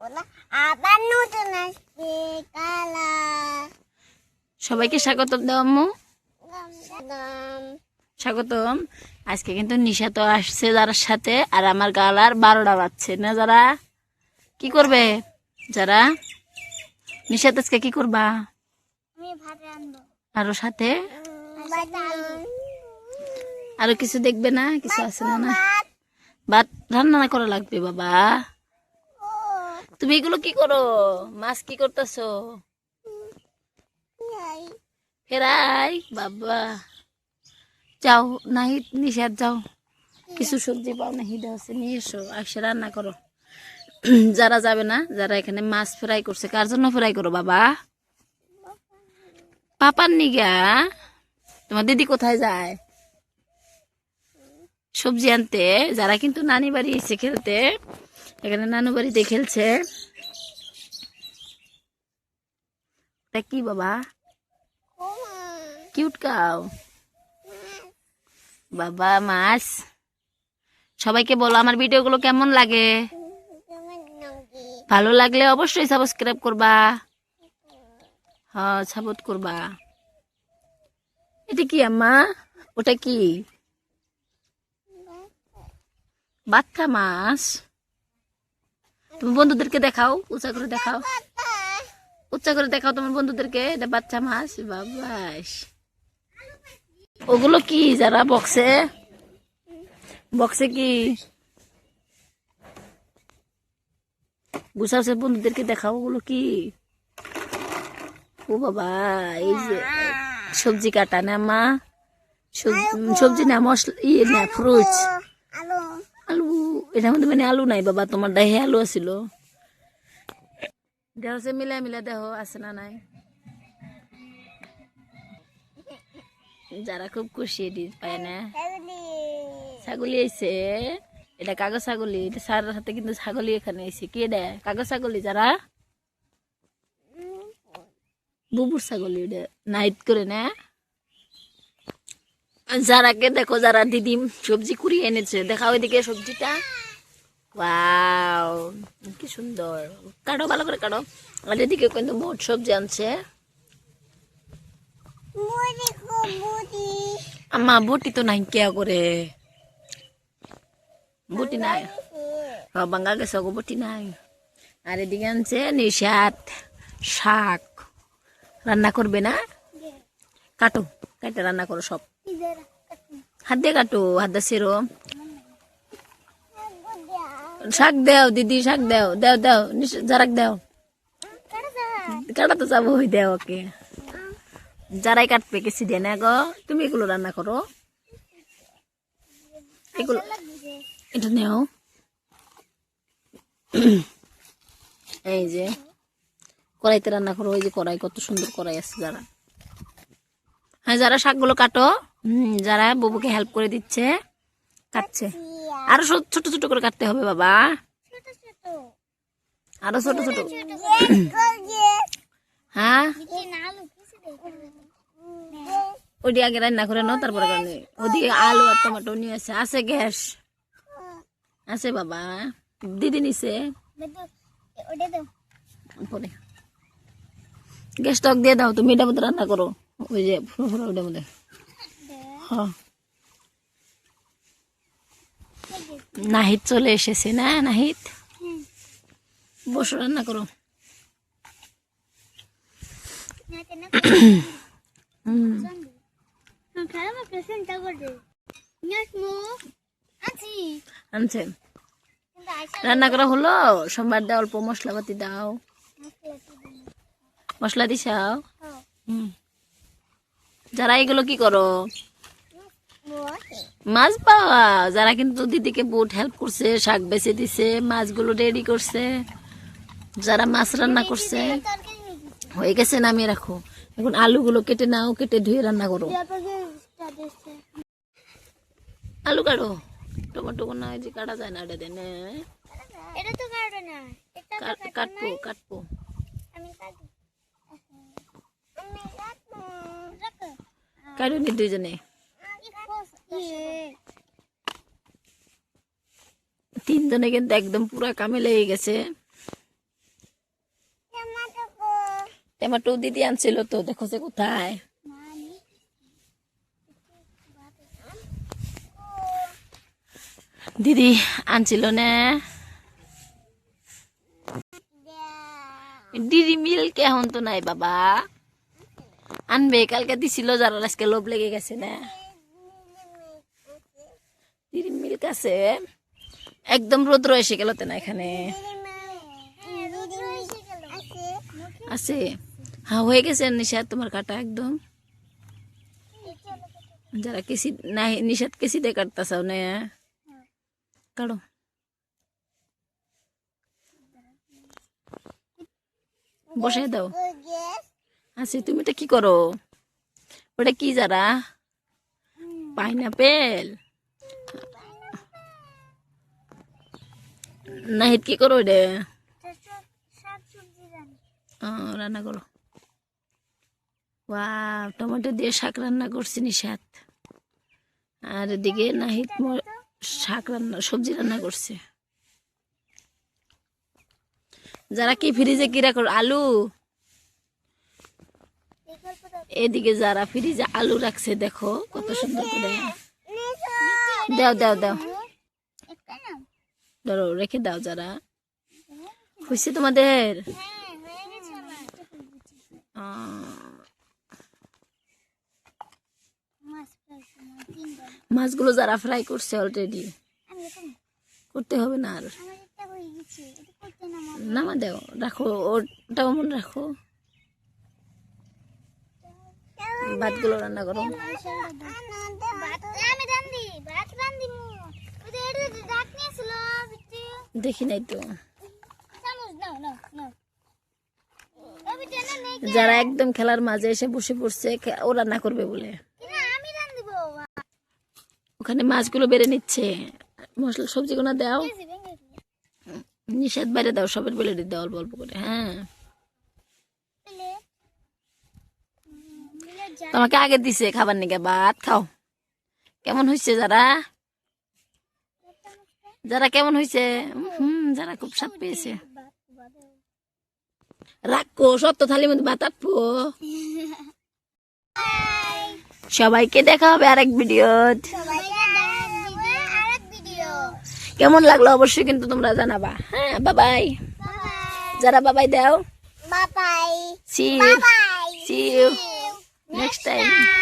আবার নতুন আসছে কালার। সবাইকে স্বাগতম দাও আম্মু। দাম স্বাগতম। আজকে কিন্তু নিশা তো আসছে যারার সাথে, আর আমার গালার 12টা বাজছে না। যারা কি করবে? যারা নিশাত আজকে কি করবা? আমি ভাত রাঁধবো। আরো সাথে আলু। আরো কিছু দেখবে না? কিছু আছে না? না, ভাত। ভাত রান্না করা লাগবে বাবা। ও তুমি এগুলো কি করো? মাছ কি করতেছো? নাই। ফেরাই বাবা। যাও নাহি নিশাত যাও, কিছু সবজি পাও নাহি দেওয়া আছে, নিয়ে এসো, আসে রান্না করো। যারা যাবে না, যারা এখানে মাছ ফ্রাই করছে, কার জন্য ফ্রাই করো বাবা? পাপার নিগা। তোমার দিদি কোথায় যায়? সবজি আনতে। যারা কিন্তু নানি বাড়ি এসে খেলতে, এখানে নানু বাড়িতে খেলছে। এটা কি বাবা? কিউট কাউ বাবা। মাছ। সবাইকে বলো আমার ভিডিওগুলো কেমন লাগে। ভালো লাগলে অবশ্যই সাবস্ক্রাইব করবা। হ্যাঁ, সাপোর্ট করবা। এটা কি আম্মা? ওটা কি? বাচ্চা মাছ। তুমি বন্ধুদেরকে দেখাও, উঁচা করে দেখাও, উঁচা করে দেখাও তোমার বন্ধুদেরকে। এটা বাচ্চা মাছ বাবাস। ওগুলো কি? যারা বক্সে, বক্সে কি গুছাচ্ছে? বন্ধুদেরকে দেখাও ওগুলো কি। ও বাবা, এই যে সবজি কাটা না মা? সবজি না, মশলা ইয়ে না, ফ্রুটস। আলু। আলু। এটার মধ্যে মানে আলু নাই বাবা, তোমার ডাহে আলু আছিল। দেহ সে মিলা মিলা দেহ আছে না নাই? যারা খুব খুশি পায় না। ছাগলি আইছে, এটা কাগজ ছাগলি। এটা সার হাতে কিন্তু ছাগলি এখানে আইছে। কে দেয়? কাগজ ছাগলি। যারা বুবুর ছাগলি, ওটা নাইট করে না। যারাকে দেখো, যারা দিদি সবজি কুড়িয়ে এনেছে, দেখা ওইদিকে সবজিটা। ওয়াও, কি সুন্দর। কাটো, ভালো করে কাটো। আর এদিকে কিন্তু মোট সবজি আনছে। আম্মা বটি তো নাই কে করে? বটি নাই। বাঙ্গা গেছে গো, বটি নাই। আর এদিকে আনছে নিশাত শাক। রান্না করবে না? কাটো, কাটে রান্না করো সব। হাত দিয়ে কাটো, হাত দিয়ে সেরো। শাক দেও দিদি, শাক দেও, দেও দেও, যারাক দেও। কাটা তো যাবো, ওই দেও ওকে। যারাই কাটবে কিছু দিয়ে না গো। তুমি এগুলো রান্না করো, এগুলো। এটা নেও। এই যে কড়াইতে রান্না করো। ওই যে কড়াই, কত সুন্দর কড়াই আছে। যারা, হ্যাঁ, যারা শাকগুলো কাটো। যারা বুবুকে হেল্প করে দিচ্ছে, কাটছে। আরো ছোট ছোট করে কাটতে হবে বাবা, আরো ছোট ছোট। হ্যাঁ, ওইটি আগে রান্না করে নাও, তারপরে ওদিকে আলু আর টমেটো নিয়ে আছে। আছে গ্যাস আছে বাবা, দিদি নিছে পরে। গ্যাস টক দিয়ে দাও, তুমি এটার মধ্যে রান্না করো। ওই যে ফুরো ওটার মধ্যে। হ্যাঁ, নাহিদ চলে এসেছে না? নাহিদ, বসো, রান্না করো। আনছে, রান্না করা হলো। সোমবার দাও, অল্প মশলাপাতি দাও। মশলা দিছাও। যারা এগুলো কি করো? মাছ পাওয়া। যারা কিন্তু দিদিকে বহুত হেল্প করছে, শাক বেছে দিছে, মাছগুলো রেডি করছে। যারা মাছ রান্না করছে, হয়ে গেছে, নামিয়ে রাখো। এখন আলুগুলো কেটে নাও, কেটে ধুয়ে রান্না করো। আলু কাটো, টমেটো না ওই যে কাটা যায় না, এটা দেন। কাটবো কাটবো। কাটো নি দুইজনে। তিনজনে কিন্তু একদম পুরা কামে লেগে গেছে। টমেটো দিদি আনছিল তো, দেখো যে কোথায়। নানি দিদি আনছিল না ডিরি মিল্ক, এখন তো নাই বাবা, আনবে কালকে দিছিল যারা, আজকে লোভ লেগে গেছে না। ডিরি মিল্ক আছে, একদম রোদ্র এসে গেল তো না এখানে আছে। হ্যাঁ হয়ে গেছে নিশাদ তোমার কাটা একদম। যারা কেসি না নিশাদ কেসি দিয়ে কাটতাছাও না, কাটো। বসে দাও আছে। তুমি এটা কি করো? ওটা কি যারা? পাইনাপেল। নাহিদ কি করো এটা? রান্না করো। ওয়াও, টমেটো দিয়ে শাক রান্না করছি নিশাদ। আর এদিকে নাহিদ শাক রান্না, সবজি রান্না করছে। যারা কি ফ্রিজে কি রাখো? আলু। এদিকে যারা ফ্রিজে আলু রাখছে, দেখো কত সুন্দর করে। দাও দাও দাও, ধরো রেখে দাও। যারা খুশি তোমাদের? মাছগুলো যারা ফ্রাই করছে অলরেডি, করতে হবে না আর। নামা দাও, রাখো ওটাও মনে রাখো। ভাতগুলো রান্না করো। দেখি নাই তো। যারা একদম খেলার মাঝে এসে বসে পড়ছে, ও রান্না করবে বলে ওখানে মাছগুলো বেড়ে নিচ্ছে। মশলা সবজিগুলো দাও, নিষেধ বাইরে দাও, সবের বেলে দাও অল্প অল্প করে। হ্যাঁ, তোমাকে আগে দিছে খাবার নিকে, ভাত খাও। কেমন হয়েছে যারা? যারা কেমন হয়েছে? যারা খুব স্বাদ পেয়েছে। রাখো সত্য থালির মধ্যে ভাত রাখবো। সবাইকে দেখা হবে আরেক ভিডিও। কেমন লাগলো অবশ্যই কিন্তু তোমরা জানাবা। হ্যাঁ, বাবাই। যারা বাবাই দাও, বাবাই। see you next time.